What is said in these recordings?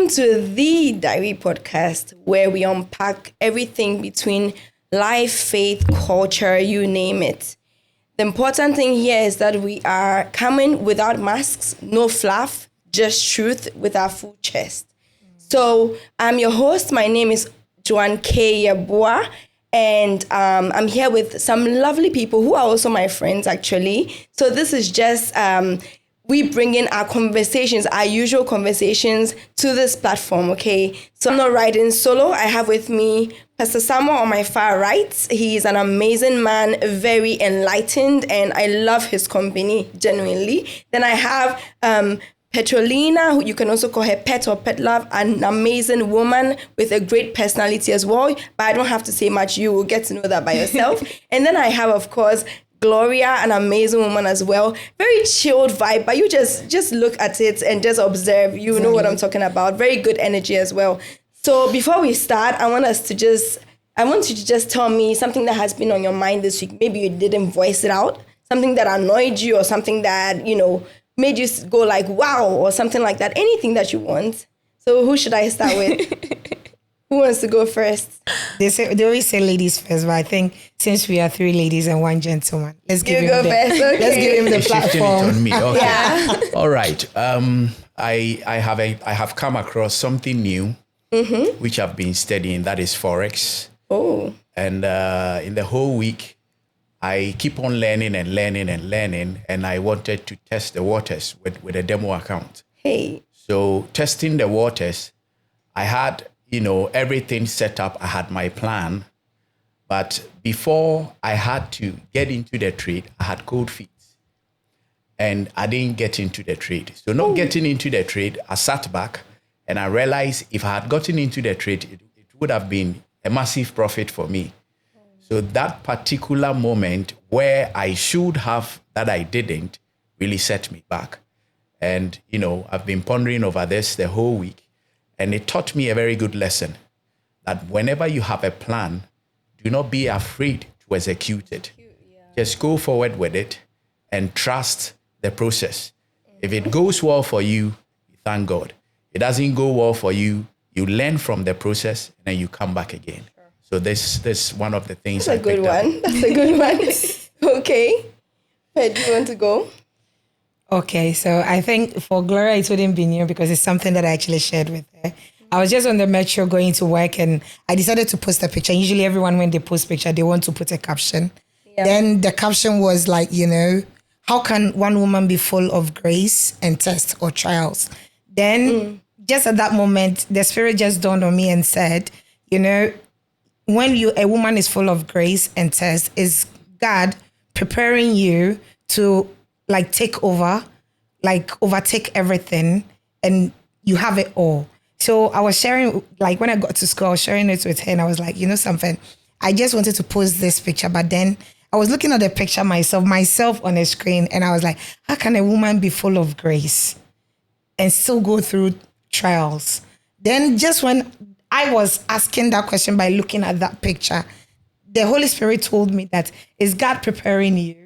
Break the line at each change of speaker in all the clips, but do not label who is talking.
Welcome to the Diary Podcast, where we unpack everything between life, faith, culture, you name it. The important thing here is that we are coming without masks, no fluff, just truth with our full chest. So I'm your host. My name is Joanne K. Yabua, and I'm here with some lovely people who are also my friends, actually. So this is just, we bring in our conversations, our usual conversations to this platform, okay? So I'm not riding solo. I have with me Pastor Samuel on my far right. He is an amazing man, very enlightened, and I love his company, genuinely. Then I have Petrolina, who you can also call her Pet or Pet Love, an amazing woman with a great personality as well. But I don't have to say much. You will get to know that by yourself. And then I have, of course, Gloria, an amazing woman as well. Very chilled vibe, but you just look at it and just observe. You know what I'm talking about. Very good energy as well. So before we start, I want you to just tell me something that has been on your mind this week. Maybe you didn't voice it out. Something that annoyed you or something that, made you go like, wow, or something like that. Anything that you want. So who should I start with? Who wants to go first?
They always say ladies first, but I think since we are 3 ladies and 1 gentleman, let's give him the platform.
It on me. Okay.
Yeah.
All right. I have come across something new, which I've been studying. That is Forex.
Oh.
And in the whole week, I keep on learning, and I wanted to test the waters with a demo account.
Hey.
So testing the waters, I had everything set up. I had my plan. But before I had to get into the trade, I had cold feet. And I didn't get into the trade. So not getting into the trade, I sat back and I realized if I had gotten into the trade, it would have been a massive profit for me. So that particular moment where I should have that I didn't really set me back. And, I've been pondering over this the whole week. And it taught me a very good lesson that whenever you have a plan, do not be afraid to execute it. Just go forward with it and trust the process. If it goes well for you, thank God. It doesn't go well for you, you learn from the process and then you come back again. So this is one of the things
That's a good one. That's a good one. Okay. Pet, do you want to go?
Okay, so I think for Gloria, it wouldn't be new because it's something that I actually shared with her. I was just on the metro going to work and I decided to post a picture. Usually everyone, when they post picture, they want to put a caption. Yeah. Then the caption was like, how can one woman be full of grace and tests or trials? Then just at that moment, the Spirit just dawned on me and said, when a woman is full of grace and tests, is God preparing you to take over, overtake everything, and you have it all. So I was sharing, when I got to school, I was sharing it with her, and I was like, something? I just wanted to post this picture, but then I was looking at the picture myself on the screen, and I was like, how can a woman be full of grace and still go through trials? Then just when I was asking that question by looking at that picture, the Holy Spirit told me that is God preparing you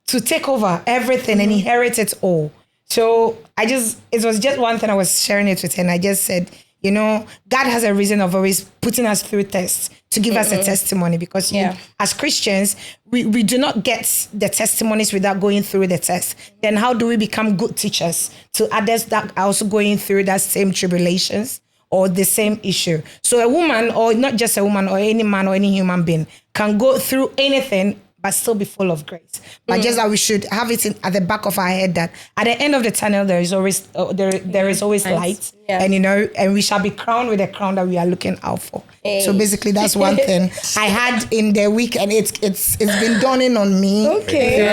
to take over everything and inherit it all. So it was just one thing I was sharing it with her, and I just said, God has a reason of always putting us through tests to give us a testimony, because as Christians, we do not get the testimonies without going through the test. Then how do we become good teachers to others that are also going through that same tribulations or the same issue? So a woman, or not just a woman, or any man or any human being, can go through anything but still be full of grace. But just that we should have it at the back of our head that at the end of the tunnel there is always there is always light, and and we shall be crowned with the crown that we are looking out for. Hey. So basically, that's one thing I had in the week, and it's been dawning on me.
Okay,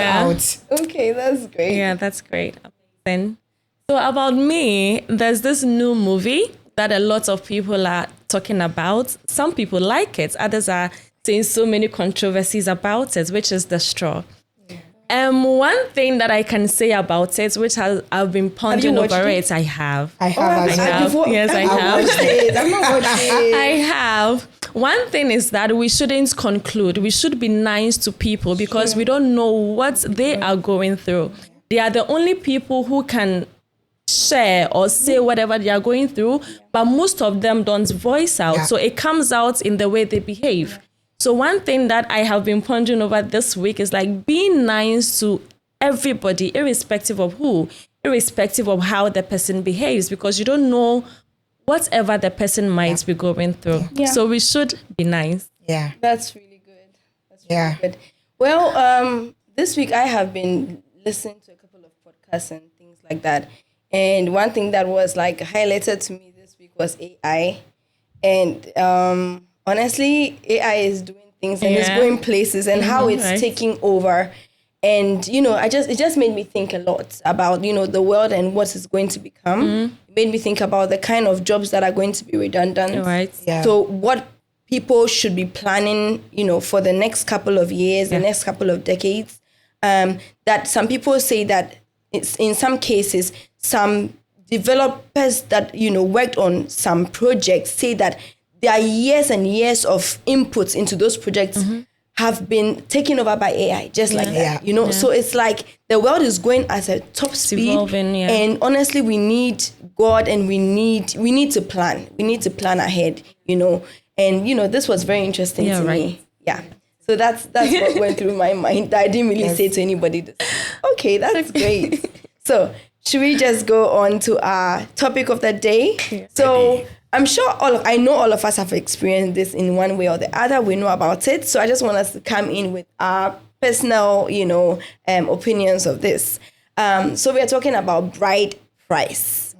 Okay,
that's great.
Yeah, that's great. Amazing. So about me, there's this new movie that a lot of people are talking about. Some people like it, others are saying so many controversies about it, which is The Straw. One thing that I can say about it, which I've been pondering over it, I have.
Yes, I have.
I'm not watching.
I have. One thing is that we shouldn't conclude. We should be nice to people because we don't know what they are going through. They are the only people who can share or say whatever they are going through, but most of them don't voice out.
Yeah.
So it comes out in the way they behave. So one thing that I have been pondering over this week is like being nice to everybody, irrespective of who, irrespective of how the person behaves, because you don't know whatever the person might be going through.
Yeah.
So we should be nice.
Yeah.
That's really good. That's really
Yeah.
good. Well, this week I have been listening to a couple of podcasts and things like that. And one thing that was like highlighted to me this week was AI. And honestly, AI is doing things and it's
Yeah.
going places and how it's
right.
taking over. And, it just made me think a lot about, the world and what it's going to become. It made me think about the kind of jobs that are going to be redundant.
Right.
Yeah.
So what people should be planning, for the next couple of years, the next couple of decades, that some people say that it's in some cases, some developers that, worked on some projects say that there are years and years of inputs into those projects have been taken over by AI, just like that,
Yeah.
So it's like the world is going at a top speed.
evolving, yeah.
And honestly, we need God and we need to plan. We need to plan ahead, And, this was very interesting
Yeah,
to
right.
me. Yeah. So that's what went through my mind. I didn't really say to anybody this. Okay, that's great. So should we just go on to our topic of the day? So I'm sure I know all of us have experienced this in one way or the other. We know about it. So I just want us to come in with our personal, opinions of this. So we are talking about bride price.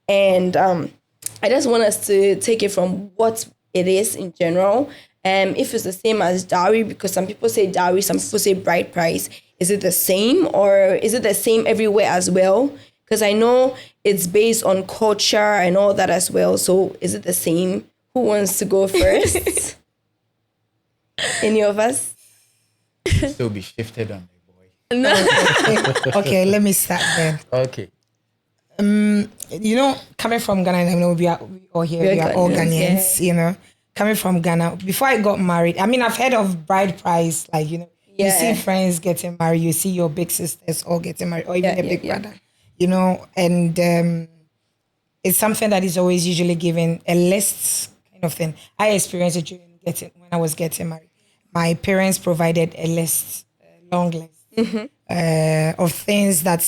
And I just want us to take it from what it is in general. If it's the same as dowry, because some people say dowry, some people say bride price. Is it the same or is it the same everywhere as well? Because I know it's based on culture and all that as well. So is it the same? Who wants to go first? Any of us?
Still be shifted on the boy.
Okay, let me start then.
Okay.
Coming from Ghana, I know we are all here, we are all
Ghanaians,
Ghanaians, coming from Ghana. Before I got married, I mean, I've heard of bride price, like, you see friends getting married, you see your big sisters all getting married, or even a big brother, and it's something that is always usually given a list kind of thing. I experienced it when I was getting married. My parents provided a list, a long list of things that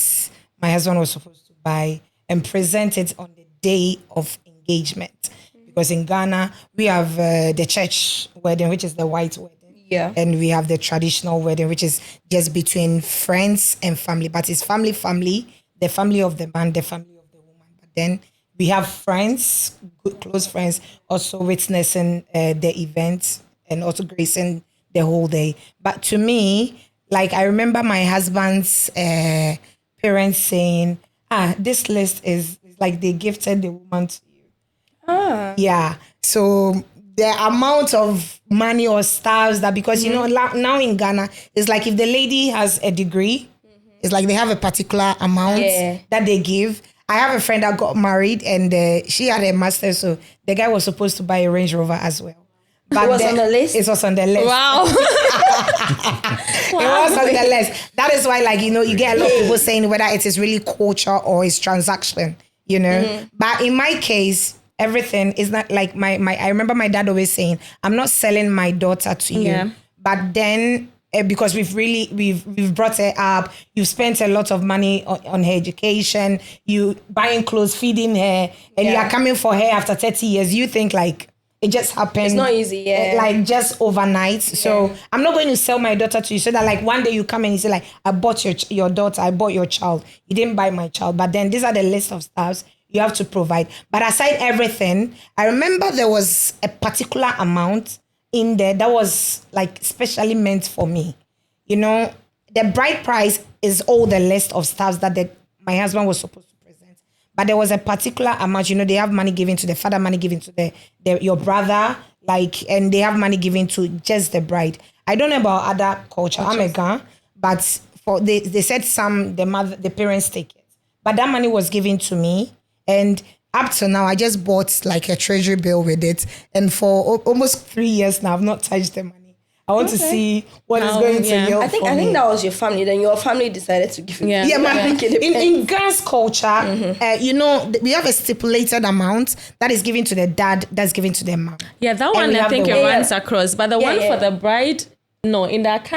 my husband was supposed to buy and present it on the day of engagement. Because in Ghana, we have the church wedding, which is the white wedding.
Yeah.
And we have the traditional wedding, which is just between friends and family. But it's family, the family of the man, the family of the woman. But then we have friends, good, close friends, also witnessing the event and also gracing the whole day. But to me, like I remember my husband's parents saying, this list is like they gifted the woman to you. Yeah. So the amount of money or stars that, because now in Ghana, it's like if the lady has a degree, it's like they have a particular amount that they give. I have a friend that got married and she had a master, so the guy was supposed to buy a Range Rover as well. But
it was on the list?
It was on the list.
Wow.
It was on the list. That is why, you get a lot of people saying whether it is really culture or it's transaction, But in my case, everything is not like I remember my dad always saying, I'm not selling my daughter to you.
Yeah.
But then because we've brought her up, you've spent a lot of money on her education, you buying clothes, feeding her, and you are coming for her after 30 years. You think it just happened.
It's not easy,
Like just overnight. So I'm not going to sell my daughter to you so that one day you come and you say I bought your daughter, I bought your child. You didn't buy my child. But then these are the list of stuff you have to provide. But aside everything, I remember there was a particular amount in there that was specially meant for me. The bride price is all the list of stuff that my husband was supposed to present. But there was a particular amount, they have money given to the father, money given to your brother, and they have money given to just the bride. I don't know about other culture. I'm a Ghana, but they said the parents take it. But that money was given to me. And up to now, I just bought a treasury bill with it. And for almost 3 years now, I've not touched the money. I want to see what is going to yield.
I think that was your family. Then your family decided to give it.
Yeah.
I think in Ghana's culture, we have a stipulated amount that is given to the dad, that's given to the mom.
Yeah, that one I think it runs across. But the one for the bride, no, in that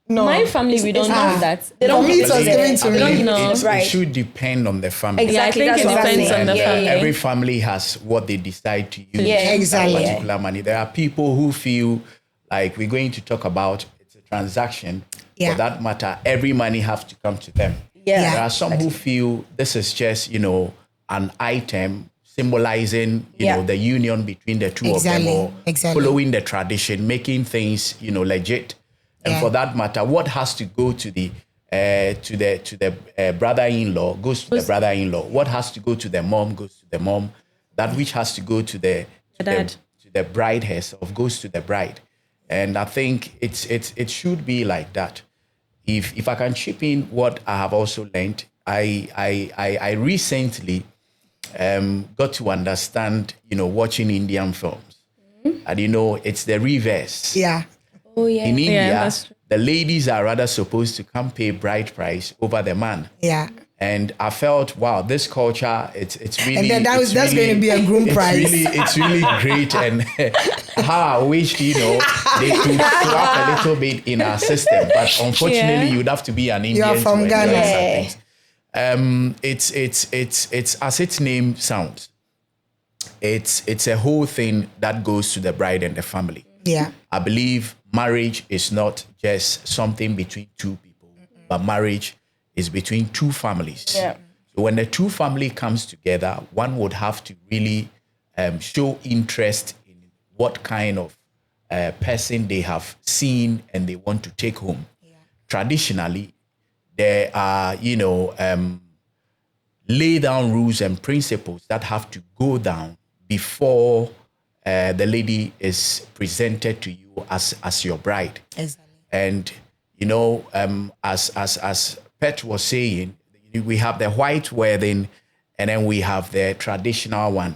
my family, we don't know that.
They don't it was given to me.
It should depend on the family.
Exactly.
Yeah, I think it depends on the family.
Every family has what they decide to use.
Yeah, exactly.
That particular money. There are people who feel like we're going to talk about it's a transaction. For that matter, every money has to come to them.
Yeah.
There are some who feel this is just, an item symbolizing, the union between the two of them, or following the tradition, making things, legit. And for that matter, what has to go to the brother-in-law goes to the brother-in-law. What has to go to the mom goes to the mom. That which has to go to the bride herself goes to the bride. And I think it should be like that. If I can chip in what I have also learned, I recently got to understand, watching Indian films. And it's the reverse.
Yeah.
Oh yeah.
In India, the ladies are rather supposed to come pay bride price over the man.
Yeah.
And I felt, wow, this culture, it's really...
And then that's going to be a groom price.
It's really great. And how I wish, they could swap a little bit in our system. But unfortunately, you'd have to be an Indian.
You're from Ghana.
It's as its name sounds. It's a whole thing that goes to the bride and the family.
Yeah.
I believe marriage is not just something between two people, but marriage is between two families.
Yeah.
So when the two family comes together, one would have to really show interest in what kind of person they have seen and they want to take home. Yeah. Traditionally, there are, lay down rules and principles that have to go down before the lady is presented to you as your bride.
Exactly.
And, as Pet was saying, we have the white wedding and then we have the traditional one.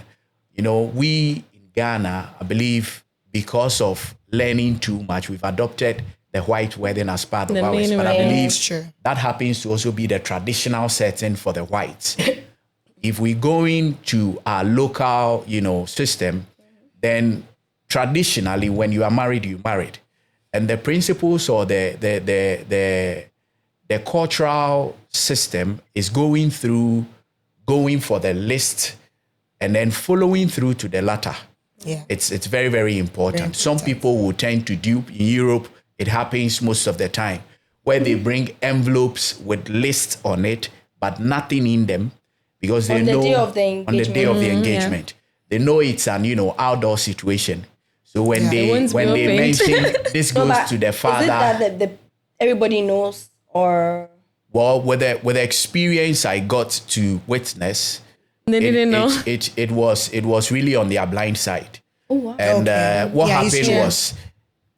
We in Ghana, I believe, because of learning too much, we've adopted the white wedding as part of ours. But I believe that happens to also be the traditional setting for the whites. If we go into our local, system, then traditionally, when you are married, you're married. And the principles or the cultural system is going for the list and then following through to the latter.
Yeah.
It's very, very important. Some people will tend to dupe. In Europe, it happens most of the time, where they bring envelopes with lists on it, but nothing in them, because they know on the day of the engagement. They know it's an outdoor situation. So when they mention this goes to the father.
Is it that everybody knows, or?
Well, with the experience I got to witness,
they didn't know.
It was really on their blind side.
Oh wow!
And what happened was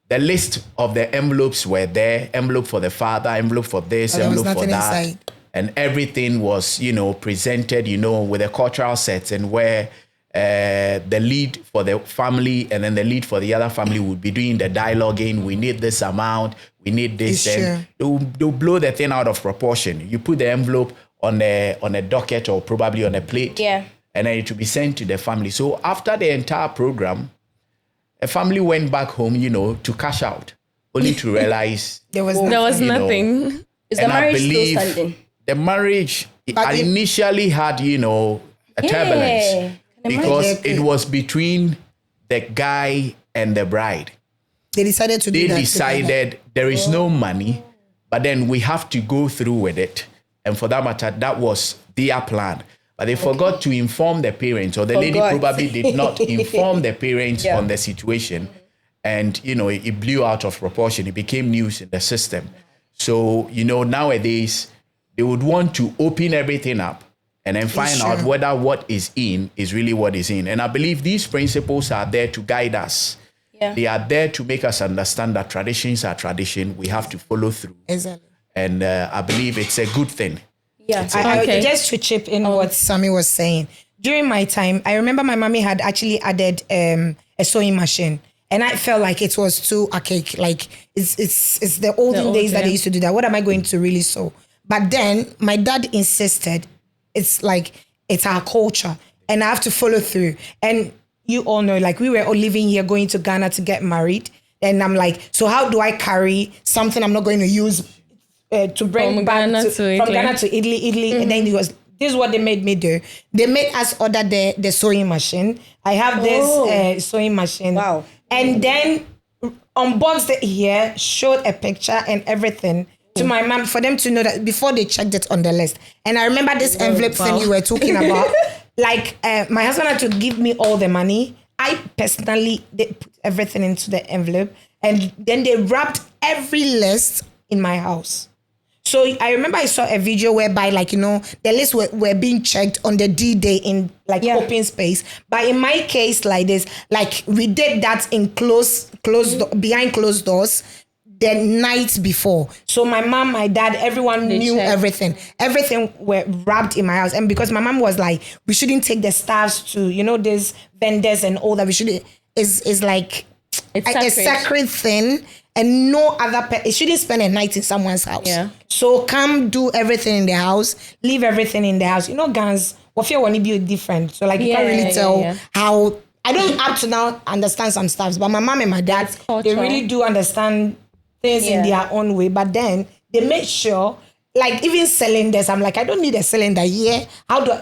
the list of the envelopes were there. Envelope for the father, envelope for this, envelope for that. Inside. And everything was, presented, with a cultural setting where the lead for the family and then the lead for the other family would be doing the dialoguing. We need this amount. We need this. And they'll blow the thing out of proportion. You put the envelope on a docket or probably on a plate.
Yeah.
And then it will be sent to the family. So after the entire program, a family went back home, to cash out, only to realize
there was nothing.
Is the marriage still standing?
The marriage initially had, a turbulence because it was between the guy and the bride.
They decided to do that. They
decided there is no money, but then we have to go through with it. And for that matter, that was their plan. But they forgot to inform the parents, or the lady probably did not inform the parents on the situation. And, it blew out of proportion. It became news in the system. So, nowadays, they would want to open everything up and then find out whether what is in is really what is in. And I believe these principles are there to guide us. Yeah. They are there to make us understand that traditions are tradition. We have to follow through.
Exactly.
And I believe it's a good thing.
Yeah.
Just to chip in what Sammy was saying. During my time, I remember my mommy had actually added a sewing machine. And I felt like it was too archaic. Like it's the olden days that they used to do that. What am I going to really sew? But then my dad insisted it's our culture and I have to follow through. And you all know, like we were all living here going to Ghana to get married. And I'm like, so how do I carry something I'm not going to use to bring
from
back
Ghana
from Ghana to Italy? And then this is what they made me do. They made us order the sewing machine. I have this sewing machine.
Wow.
And then unboxed it here, showed a picture and everything to my mom for them to know that before they checked it on the list. And I remember this envelope thing you were talking about. Like my husband had to give me all the money. I personally put everything into the envelope and then they wrapped every list in my house. So I remember I saw a video whereby the lists were being checked on the D-Day in open space. But in my case like this, like we did that in behind closed doors the night before. So my mom, my dad, everyone knew everything. Everything were wrapped in my house. And because my mom was like, we shouldn't take the staffs to, these vendors and all that. We shouldn't, it's like a sacred thing. And no other it shouldn't spend a night in someone's house.
Yeah.
So come do everything in the house, leave everything in the house. Guns, what you want to be different. So you can't really tell how. I don't up to now understand some stuff, but my mom and my dad, they really do understand things in their own way. But then they make sure, even cylinders, I'm like, I don't need a cylinder here. How do?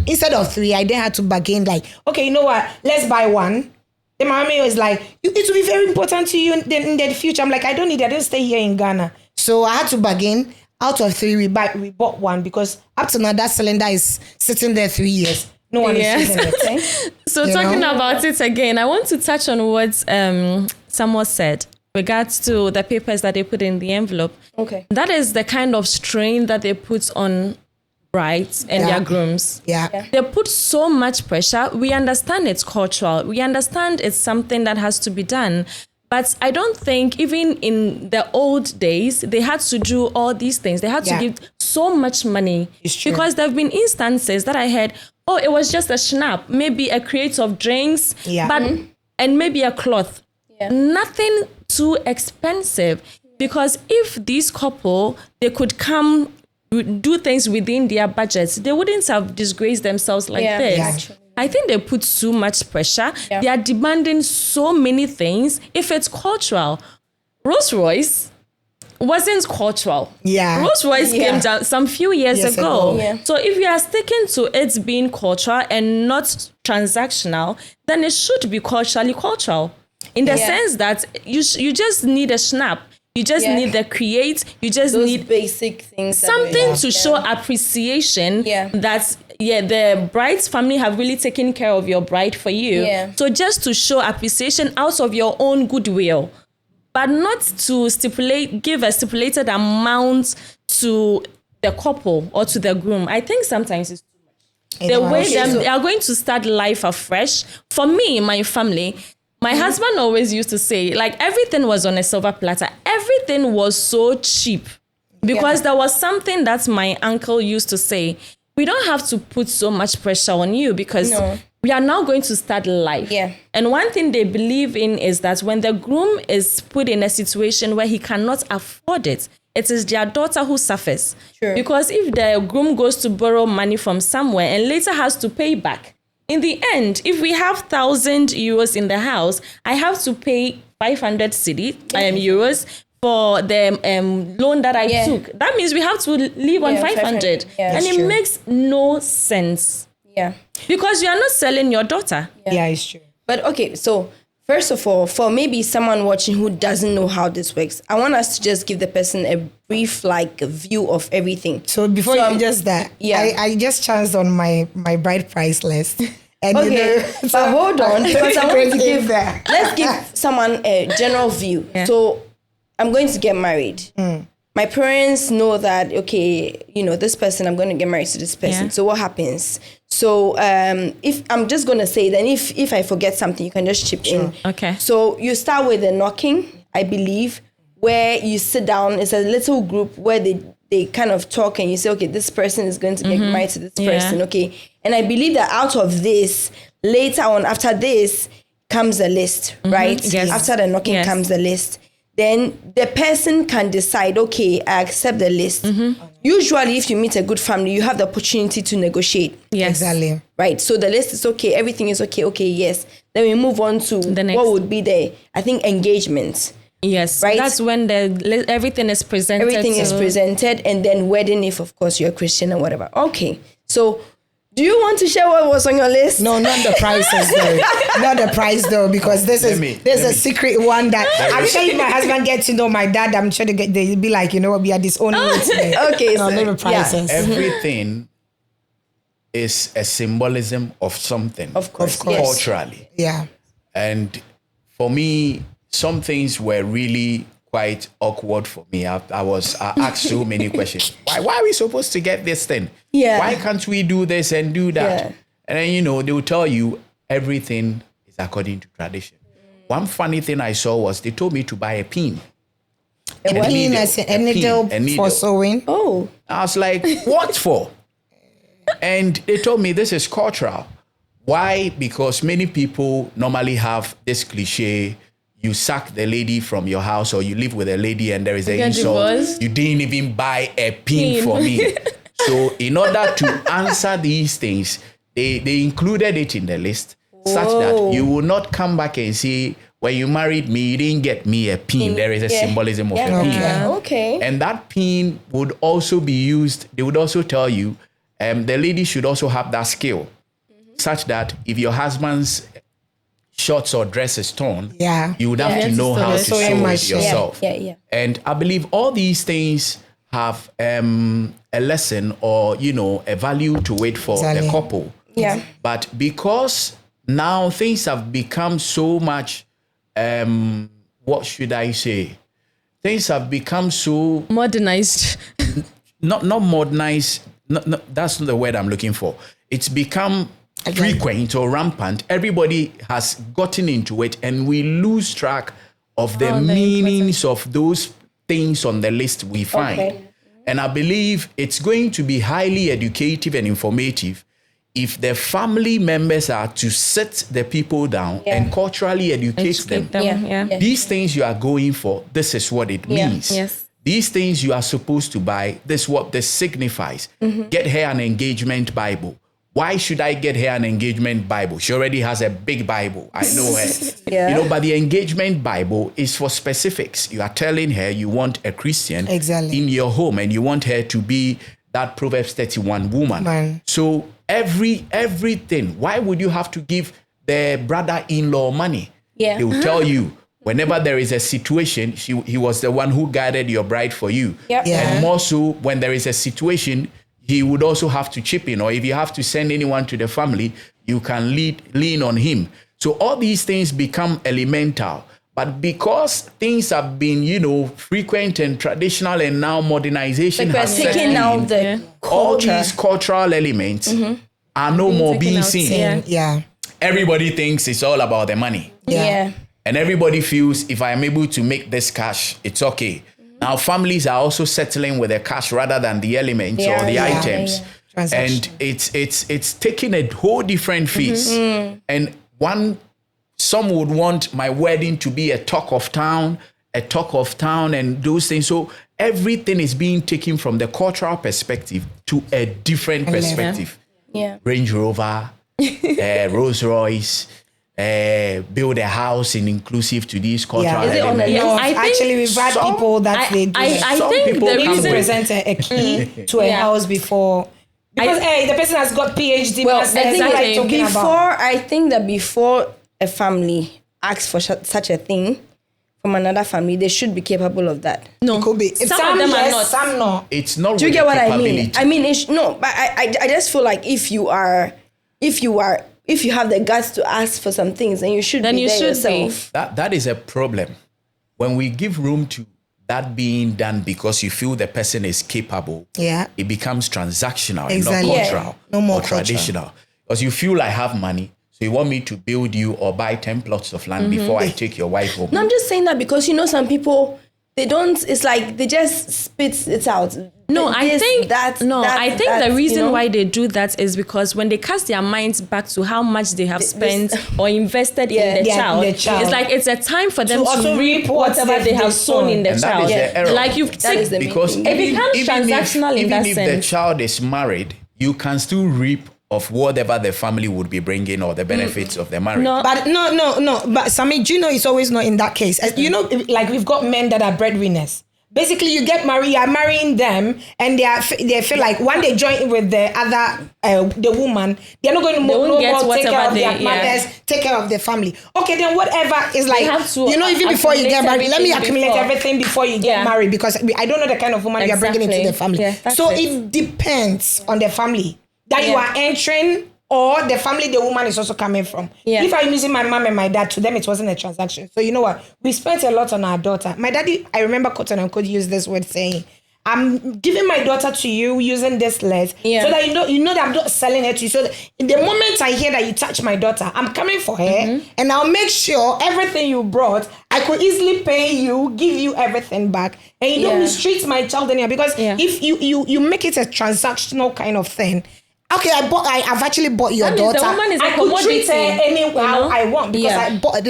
Instead of 3, I then had to bargain. Okay, you know what? Let's buy 1. The mommy was like, it will be very important to you in the future. I'm like, I don't need it. I don't stay here in Ghana. So I had to bargain. Out of 3, we bought 1 because up to now that cylinder is sitting there 3 years. No one is using it.
So talking about it again, I want to touch on what someone said regards to the papers that they put in the envelope.
Okay.
That is the kind of strain that they put on brides and their grooms.
Yeah.
They put so much pressure. We understand it's cultural. We understand it's something that has to be done. But I don't think even in the old days, they had to do all these things. They had to give so much money. Because there have been instances that I heard, it was just a schnapp, maybe a crate of drinks, and maybe a cloth. Yeah. Nothing too expensive. Because if this couple, they could come do things within their budgets, they wouldn't have disgraced themselves like this. Yeah. I think they put too much pressure. Yeah. They are demanding so many things. If it's cultural, Rolls Royce wasn't cultural.
Yeah.
Rolls Royce came down some few years ago. Yeah. So if you are sticking to it being cultural and not transactional, then it should be cultural. In the sense that you just need a snap. You just need the create. You just need
basic things.
Something to show appreciation that the bride's family have really taken care of your bride for you. Yeah. So just to show appreciation out of your own goodwill, but not to give a stipulated amount to the couple or to the groom. I think sometimes it's too much. The way they are going to start life afresh. For me, my family. My husband always used to say, everything was on a silver platter. Everything was so cheap. Because there was something that my uncle used to say. We don't have to put so much pressure on you because we are now going to start life. Yeah. And one thing they believe in is that when the groom is put in a situation where he cannot afford it, it is their daughter who suffers. Sure. Because if the groom goes to borrow money from somewhere and later has to pay back, in the end, if we have 1,000 euros in the house, I have to pay 500 euros for the loan that I took. That means we have to live on 500. Yeah, and it makes no sense. Yeah. Because you are not selling your daughter.
Yeah, it's true.
But okay, so first of all, for maybe someone watching who doesn't know how this works, I want us to just give the person a brief view of everything.
So before you just that, I just chanced on my bride price list. And
but hold on, because I want to let's give someone a general view. Yeah. So I'm going to get married. My parents know that, this person, I'm going to get married to this person. Yeah. So what happens? So if I'm just going to say, then if I forget something, you can just chip in.
Okay.
So you start with the knocking, I believe, where you sit down. It's a little group where they kind of talk and you say, okay, this person is going to get married to this person. Okay. And I believe that out of this, later on, after this, comes the list, right?
Yes.
After the knocking comes the list. Then the person can decide, okay, I accept the list. Usually, if you meet a good family, you have the opportunity to negotiate.
Yes.
Exactly.
Right. So the list is okay, everything is okay, yes. Then we move on to
The next.
what would be I think, engagement.
Yes.
Right?
That's when everything is presented.
Everything is presented, and then wedding, if of course you're Christian or whatever. Okay. So do you want to share what was on your list?
No, not the prices though. Not the price though, because this is a secret one that I'm sure if my husband gets to know my dad, I'm sure they'll be like, you know what, we are disowning it today.
Okay,
No, not the prices.
Everything is a symbolism of something.
Of course.
Culturally.
Yeah.
And for me, some things were really quite awkward for me. I asked so many questions. Why are we supposed to get this thing?
Yeah.
Why can't we do this and do that?
Yeah.
And then, they will tell you everything is according to tradition. One funny thing I saw was they told me to buy a pin.
A pin as a needle for sewing.
Oh.
I was like, what for? And they told me this is cultural. Why? Because many people normally have this cliche, you sack the lady from your house or you live with a lady and there is an insult.
Divorced.
You didn't even buy a pin for me. So in order to answer these things, they included it in the list such that you will not come back and say, when you married me, you didn't get me a pin. There is a symbolism of a pin.
Okay.
And that pin would also be used. They would also tell you the lady should also have that skill such that if your husband's shorts or dress is torn, you would have to know how to sew it yourself.
Yeah.
And I believe all these things have a lesson or, a value to it for the couple.
Yeah.
But because now things have become so much, what should I say? Things have become so...
modernized.
Not modernized. That's not the word I'm looking for. It's become frequent or rampant. Everybody has gotten into it and we lose track of the meanings of those things on the list we find.
Okay.
And I believe it's going to be highly educative and informative if the family members are to sit the people down and culturally educate them. These things you are going for, this is what it means.
Yes.
These things you are supposed to buy, this is what this signifies. Get her an engagement Bible. Why should I get her an engagement Bible? She already has a big Bible. I know her. But the engagement Bible is for specifics. You are telling her you want a Christian in your home and you want her to be that Proverbs 31 woman. So everything, why would you have to give the brother-in-law money? They will tell you, whenever there is a situation, he was the one who guided your bride for you. And more so, when there is a situation, he would also have to chip in. Or if you have to send anyone to the family, you can lean on him. So all these things become elemental. But because things have been, frequent and traditional and now modernization has set in,
out the
all these cultural elements are no more being seen. Everybody thinks it's all about the money. And everybody feels if I am able to make this cash, it's okay. Now families are also settling with the cash rather than the elements or the items. And it's taking a whole different face. And some would want my wedding to be a talk of town and those things. So everything is being taken from the cultural perspective to a different perspective. Range Rover, Rolls Royce, build a house inclusive to these cultural elements.
Actually, we've had people that they do.
I think the reason
present a key to a house before. Because the person has got PhD.
Well, I think that before a family asks for such a thing from another family, they should be capable of that.
No, it could be. Some of them are not. Some not.
It's not.
Do you get what I mean? I mean, but I just feel like if you have the guts to ask for some things, then you should be there yourself.
That is a problem. When we give room to that being done because you feel the person is capable, it becomes transactional and not cultural
no more
or traditional. Because you feel I have money, so you want me to build you or buy 10 plots of land before I take your wife home.
No, I'm just saying that because some people, they don't. It's like they just spit it out.
No, I think the reason
you know?
why they do that is because when they cast their minds back to how much they have spent or invested in the child, it's like it's a time for them to reap whatever they have sown in the
And that
child.
is the error.
Like
Because
it becomes transactional in that
if
sense.
the child is married, you can still reap of whatever the family would be bringing or the benefits of the marriage.
No.
But no. But Sammy, do you know it's always not in that case? You know, like we've got men that are breadwinners. Basically, you get married, you're marrying them, and they feel like when they join with the other, the woman, they're not going to take care of their mothers, take care of their family. Okay, then whatever is like, you know, even before you get married, let me accumulate everything before you get married, because I don't know the kind of woman you're bringing into the family.
Yeah,
so it depends on the family that you are entering, or the family the woman is also coming from.
Yeah.
If I'm using my mom and my dad, to them it wasn't a transaction. So you know what? We spent a lot on our daughter. My daddy, I remember quote unquote use this word saying, I'm giving my daughter to you using this less, so that you know that I'm not selling her to you. So the moment I hear that you touch my daughter, I'm coming for her, and I'll make sure everything you brought, I could easily pay you, give you everything back, and you don't mistreat my child anymore. Because if you make it a transactional kind of thing. Okay, I've actually bought your daughter.
The woman is
I could treat her anyhow I want, because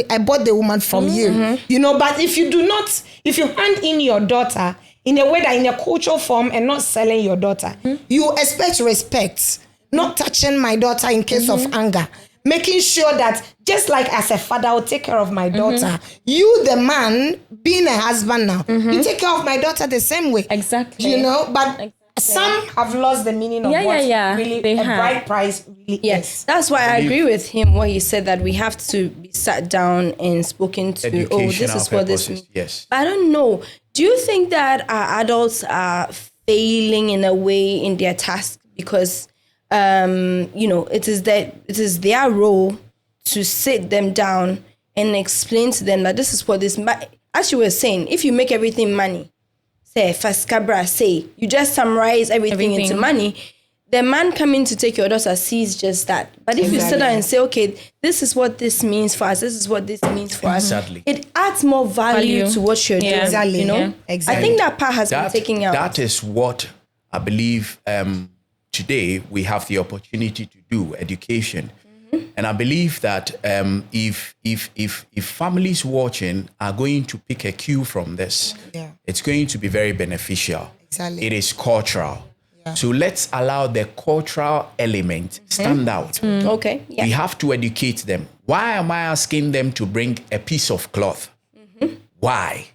I bought the woman from you. You know, but if you hand in your daughter in a way that in a cultural form and not selling your daughter, you expect respect, not touching my daughter in case of anger. Making sure that just like as a father, I'll take care of my daughter. You, the man, being a husband now, you take care of my daughter the same way.
Exactly.
You know, but some have lost the meaning of what really
they
a
have.
bride price really is.
That's why I agree with him what he said, that we have to be sat down and spoken to. This is what this means.
Yes.
I don't know. Do you think that our adults are failing in a way in their task because you know, it is their role to sit them down and explain to them that this is what this, as you were saying, if you make everything money, say Faskabra, say you just summarize everything into money, the man coming to take your daughter sees just that. But if you sit down and say, okay, this is what this means for us, this is what this means for us, it adds more value to what you're doing.
Exactly.
You know?
Exactly.
I think that part has been taken out.
That is what I believe today we have the opportunity to do, education. And I believe that if families watching are going to pick a cue from this, it's going to be very beneficial.
Exactly.
It is cultural. So let's allow the cultural element stand out.
Okay. Yeah.
We have to educate them. Why am I asking them to bring a piece of cloth? Why?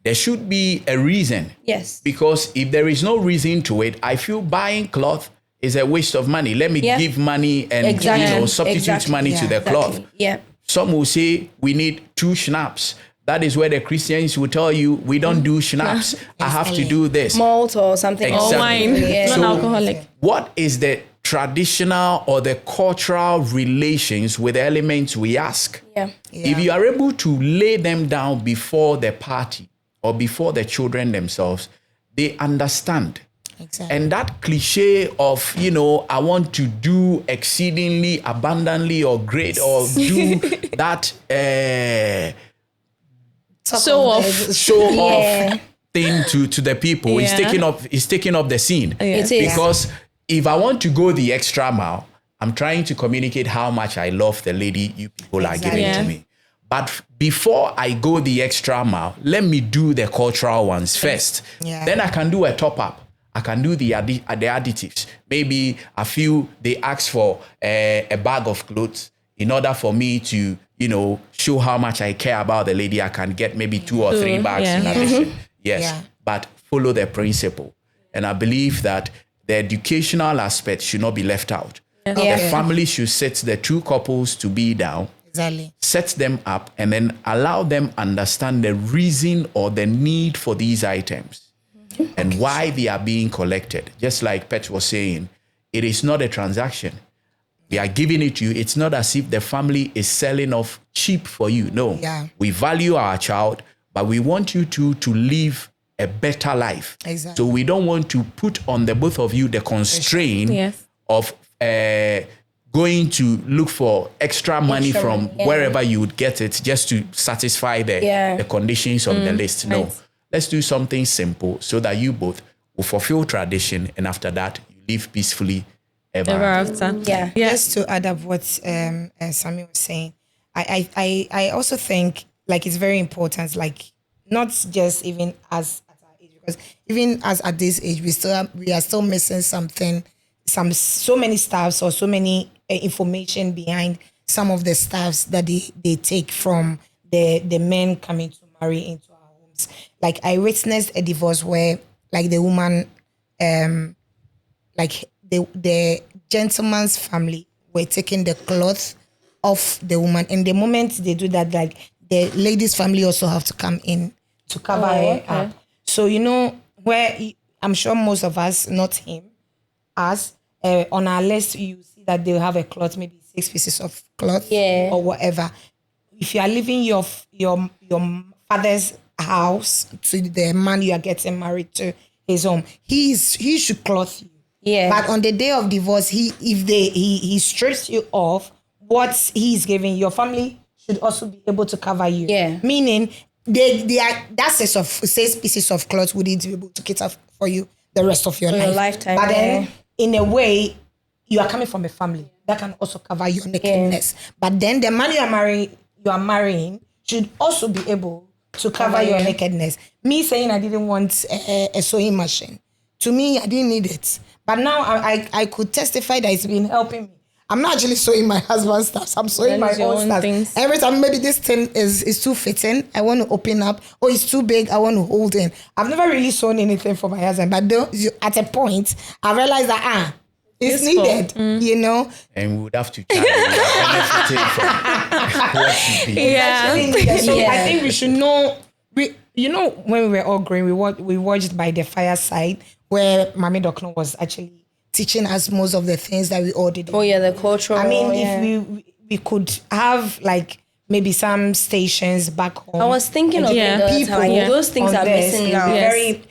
There should be a reason.
Yes.
Because if there is no reason to it, I feel buying cloth is a waste of money. Let me give money and substitute money to the cloth.
Yeah.
Some will say we need 2 schnapps. That is where the Christians will tell you we don't do schnapps. I have to do this.
Malt or something.
Exactly.
Or wine.
Yeah.
Non-alcoholic.
What is the traditional or the cultural relations with the elements we ask? If you are able to lay them down before the party or before the children themselves, they understand.
Exactly.
And that cliche of, you know, I want to do exceedingly abundantly or great or do that show off thing to the people is taking up the scene.
It is.
Because if I want to go the extra mile, I'm trying to communicate how much I love the lady you people are giving to me. But before I go the extra mile, let me do the cultural ones first. Then I can do a top up. I can do the additives. Maybe I feel they ask for a bag of clothes. In order for me to, you know, show how much I care about the lady, I can get maybe 2 or 3 bags in addition. But follow the principle. And I believe that the educational aspect should not be left out. The family should set the 2 couples to be down.
Exactly.
Set them up and then allow them understand the reason or the need for these items. And why they are being collected. Just like Pet was saying, it is not a transaction. We are giving it to you. It's not as if the family is selling off cheap for you. No. We value our child, but we want you to live a better life.
Exactly.
So we don't want to put on the both of you the constraint of going to look for extra money from wherever you would get it just to satisfy the conditions of the list. No. let's do something simple so that you both will fulfill tradition, and after that, you live peacefully ever after.
Yeah.
Just to add up what Sammy was saying, I also think like it's very important, like not just even as at our age, because even as at this age, we are still missing something, so many staffs or so many information behind some of the staffs that they take from the men coming to marry into our homes. Like I witnessed a divorce where like the woman, like the gentleman's family were taking the cloth off the woman, and the moment they do that, like the lady's family also have to come in to cover her up. So you know where I'm sure most of us, not him, us on our list, you see that they'll have a cloth, maybe 6 pieces of cloth or whatever. If you are leaving your father's house to the man you are getting married to his home, he should clothe you. Yeah. But on the day of divorce, he strips you off what he's giving, your family should also be able to cover you. Yeah. Meaning they are that 6 pieces of cloth wouldn't be able to cater for you the rest of your
lifetime.
But then in a way, you are coming from a family that can also cover your nakedness. But then the man you are marrying should also be able to cover your nakedness. Me saying I didn't want a sewing machine, to me, I didn't need it. But now I could testify that it's been helping me. I'm not actually sewing my husband's stuff. I'm sewing my own stuff. Things. Every time maybe this thing is too fitting, I want to open up. Or it's too big, I want to hold in. I've never really sewn anything for my husband. But at a point, I realized that, it's needed, you know.
And we would have to charge benefiting from what you did.
Yeah. So I think we should know. You know, when we were all growing, we watched By the Fireside, where Mami Dokno was actually teaching us most of the things that we all did.
Oh yeah, the cultural.
I mean, if we could have like maybe some stations back home.
I was thinking of people. Those things are missing now.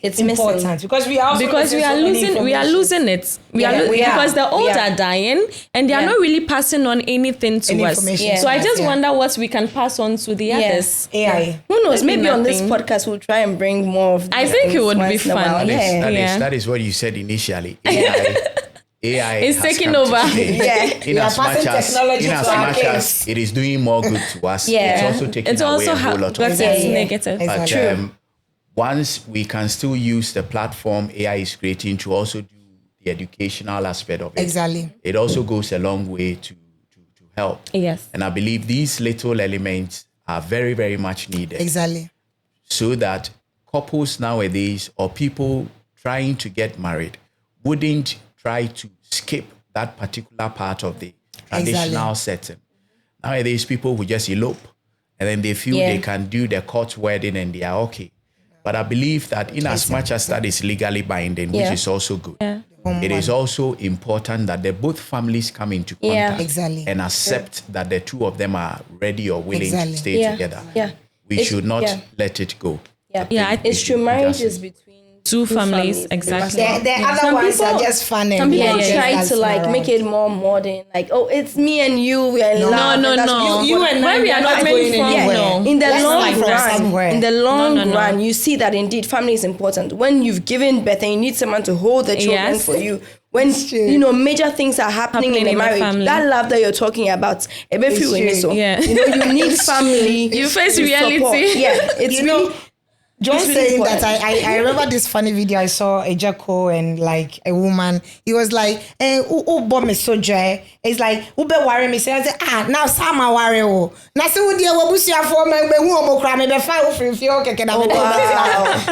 It's important missing. Because we are
losing it. Because the old are dying and they are not really passing on anything to us. So I just wonder what we can pass on to the others.
AI.
Who knows? Maybe on this podcast we'll try and bring more of.
I think it would be fun.
That is what you said initially. AI
is taking over.
In as much as it is doing more good to us, it's also taking away a whole lot of
negative.
But once we can still use the platform AI is creating to also do the educational aspect of it.
Exactly.
It also goes a long way to help.
Yes.
And I believe these little elements are very, very much needed.
Exactly.
So that couples nowadays or people trying to get married wouldn't try to skip that particular part of the traditional setting. Nowadays, people will just elope and then they feel they can do the court wedding and they are okay. But I believe that in as much as that is legally binding, which is also good, it is also important that both families come into contact and accept that the two of them are ready or willing to stay together. We should not let it go.
It's true. Marriage is between
two families, exactly.
The other ones are just fun.
Some people try to make it more modern. Like, oh, it's me and you. We are in love.
No.
You and I.
We are not going anywhere.
In the long run, you see that indeed family is important. When you've given birth and you need someone to hold the children for you. When major things are happening in the marriage, that love that you're talking about, you need family.
You face reality.
Support. It's really.
John saying that I remember this funny video I saw a Jacko and like a woman. He was like, bomb is so dry. It's like, ube worry me. So I said, now Sama worry. Now see what you busi for me who cry me be fine if you okay.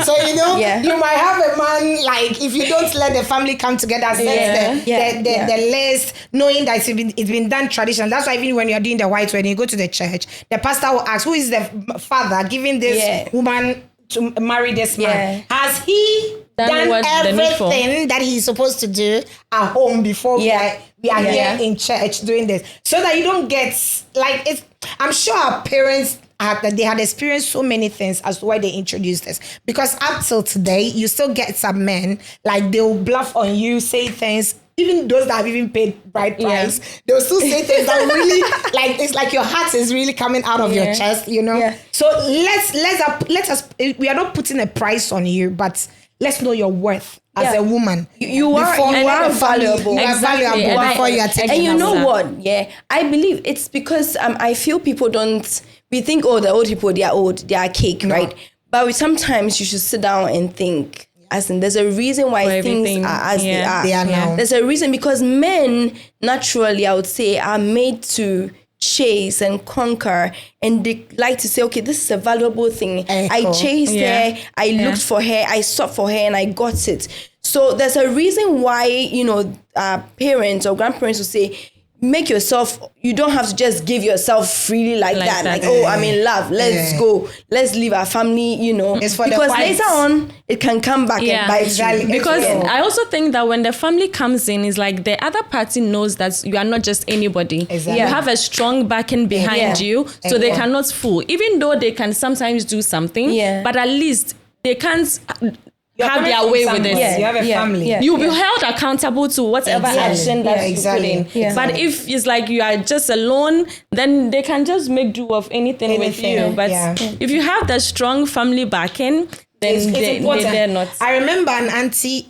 So you might have a man like if you don't let the family come together, the list, knowing that it's been done traditional. That's why even when you're doing the white wedding, you go to the church, the pastor will ask, who is the father giving this woman to marry this man? Has he done everything that he's supposed to do at home before we are here in church doing this? So that you don't get like it's. I'm sure our parents they had experienced so many things as to why they introduced this. Because up till today, you still get some men like they'll bluff on you, say things even those that have even paid bride price, they'll still say things that really like it's like your heart is really coming out of your chest, you know.
Yeah.
So let us. We are not putting a price on you, but let's know your worth as a woman.
You are valuable.
You are valuable before you are taking.
And you know what? Yeah, I believe it's because I feel people don't. We think, oh, the old people, they are old, they are cake, right? But sometimes you should sit down and think. As in, there's a reason why things are as they are.
They are now.
There's a reason because men naturally, I would say, are made to chase and conquer, and they like to say, okay, this is a valuable thing. I chased her, I looked for her, I sought for her, and I got it. So there's a reason why, parents or grandparents will say, make yourself, you don't have to just give yourself freely like that. Like, oh, I'm in love, let's go, let's leave our family,
It's for
because
the
later on it can come back and bite you.
Because I also think that when the family comes in, it's like the other party knows that you are not just anybody.
Exactly.
You have a strong backing behind you, so they cannot fool. Even though they can sometimes do something, but at least they can't have their way with it.
You have a family.
You'll be held accountable to whatever action that you put in. But if it's like you are just alone, then they can just make do of anything with you. But if you have the strong family backing, then they're not.
I remember an auntie,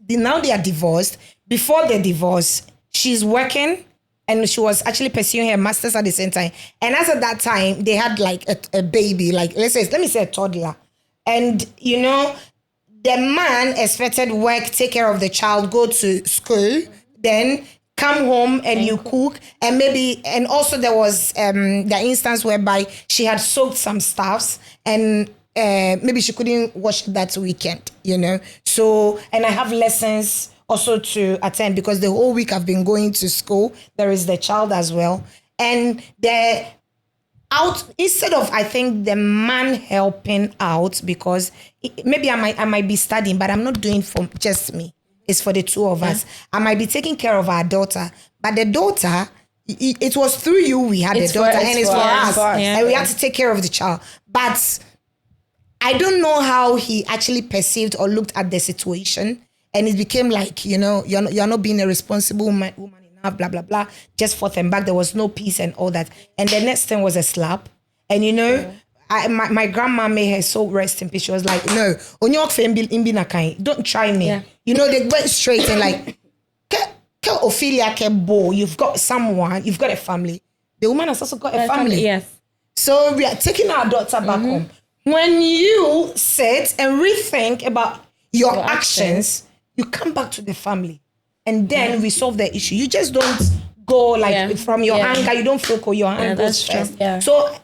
now they are divorced. Before the divorce, she's working and she was actually pursuing her master's at the same time. And as at that time, they had like a baby, like let me say a toddler. And, the man expected work, take care of the child, go to school, then come home and you cook. And also there was the instance whereby she had soaked some stuffs and maybe she couldn't wash that weekend, So, and I have lessons also to attend because the whole week I've been going to school. There is the child as well. And instead of, I think, the man helping out because maybe I might be studying, but I'm not doing for just me. It's for the two of us. I might be taking care of our daughter, but the daughter, it was through you we had the daughter, and it's for us. And we had to take care of the child. But I don't know how he actually perceived or looked at the situation. And it became like, you're not being a responsible woman enough, blah, blah, blah. Just forth and back. There was no peace and all that. And the next thing was a slap. And, my grandma made her so rest in peace. She was like, no, don't try me. Yeah. They went straight and like, Ophelia, you've got someone, you've got a family. The woman has also got a family.
Yes.
So we are taking our daughter back home. When you sit and rethink about your actions, you come back to the family and then resolve the issue. You just don't go from your anger. You don't focus your anger goes first. So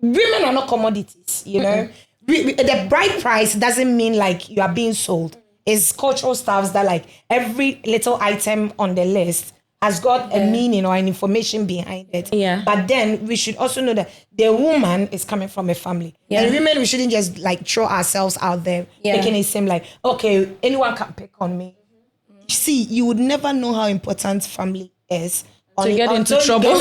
women are not commodities, The bride price doesn't mean like you are being sold. It's cultural stuff that like every little item on the list has got a meaning or an information behind it.
Yeah.
But then we should also know that the woman is coming from a family. Yeah. And women, we shouldn't just like throw ourselves out there, making it seem like, okay, anyone can pick on me. See, you would never know how important family is.
To get into trouble.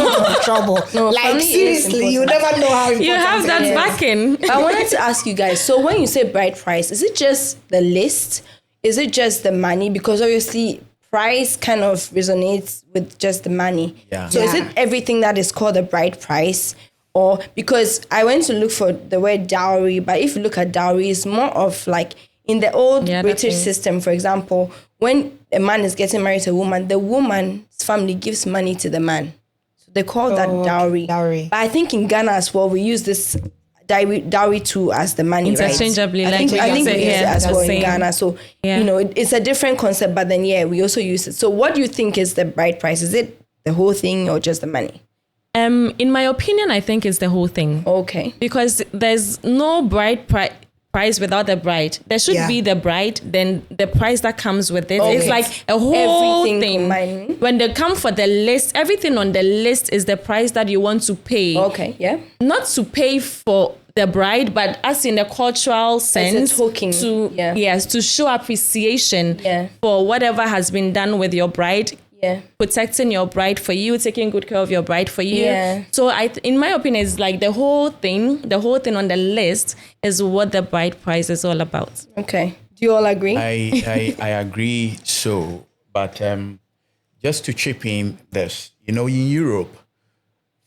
No,
like seriously, you never know how important
you have that backing.
I wanted to ask you guys, so when you say bride price, is it just the list? Is it just the money? Because obviously price kind of resonates with just the money. Yeah. So is it everything that is called a bride price? Or because I went to look for the word dowry, but if you look at dowry, it's more of like in the old British system, for example, when a man is getting married to a woman, the woman's family gives money to the man. So they call that dowry.
Dowry.
But I think in Ghana as well, we use this dowry too as the money,
interchangeably,
right? I think we use it as well in Ghana. So, it's a different concept, but then, we also use it. So what do you think is the bride price? Is it the whole thing or just the money?
In my opinion, I think it's the whole thing.
Okay.
Because there's no bride price without the bride. There should be the bride, then the price that comes with it. Okay. It's like a whole thing. Combined. When they come for the list, everything on the list is the price that you want to pay.
Okay, yeah.
Not to pay for the bride, but as in a cultural sense,
as a token.
To show appreciation for whatever has been done with your bride. Yeah, protecting your bride for you, taking good care of your bride for you. Yeah. So in my opinion, it's like the whole thing on the list is what the bride price is all about.
Okay. Do you all agree?
I agree so, but just to chip in this, in Europe,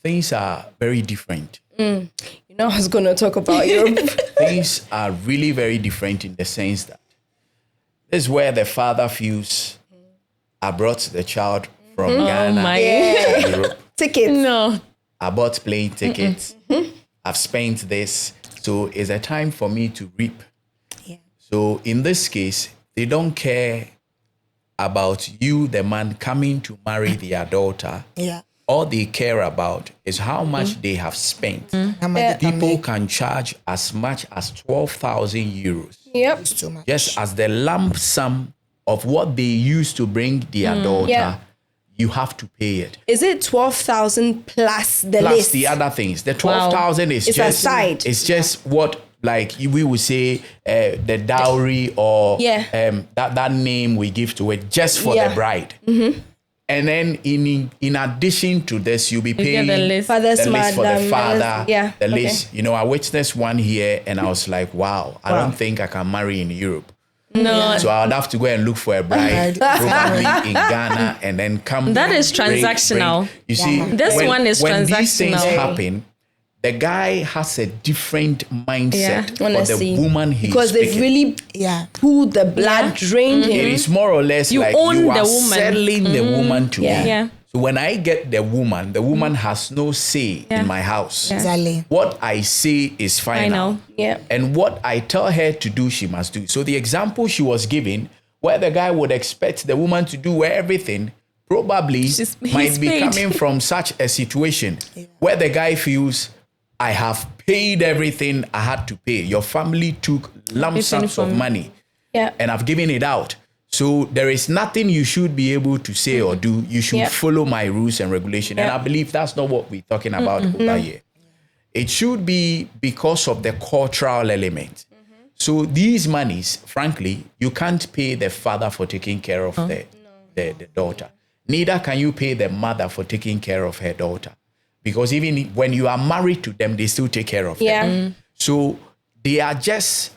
things are very different.
I was going to talk about Europe.
Things are really very different in the sense that this is where the father feels, I brought the child from Ghana to Europe.
Tickets.
No.
I bought plane tickets. I've spent this. So it's a time for me to reap.
Yeah.
So in this case, they don't care about you, the man, coming to marry their daughter.
Yeah.
All they care about is how much they have spent.
How much they can
People
make.
can charge as much as 12,000 euros.
Yep.
It's too much.
Just as the lump sum of what they used to bring their daughter,
Yeah.
you have to pay it.
Is it 12,000 plus the
Plus
list?
the other things. The 12,000 is
It's
just
aside.
It's just what, like we would say, the dowry or
Yeah.
that name we give to it just for
Yeah.
the bride. And then in addition to this, you'll be
You
paying
get the list.
Father's
the list for the
madam,
father.
yeah,
The
okay.
list. I witnessed one here and I was like, wow, I don't think I can marry in Europe.
No.
So I would have to go and look for a bride, probably in Ghana, and then come.
That is transactional.
You see,
This one is
when these things
transactional.
happen, the guy has a different mindset
Yeah.
for
Honestly.
the woman he's
because they've
picking.
really
Yeah.
pulled the blood, drained
It
him.
is more or less
You
like
own
you
the
are
woman.
selling the woman to
Yeah.
me.
Yeah.
So when I get the woman has no say in my house.
Exactly.
What I say is final.
know.
Yeah.
And what I tell her to do, she must do. So the example she was giving, where the guy would expect the woman to do everything, probably
He's
might be
paid.
coming from such a situation where the guy feels, I have paid everything I had to pay. Your family took lump
Everything
sums of
from-
money
Yeah.
and I've given it out. So there is nothing you should be able to say or do. You should
Yeah.
follow my rules and regulation. And
Yeah.
I believe that's not what we're talking about over here. It should be because of the cultural element. So these monies, frankly, you can't pay the father for taking care of the daughter. Neither can you pay the mother for taking care of her daughter. Because even when you are married to them, they still take care of
Yeah.
them. So they are just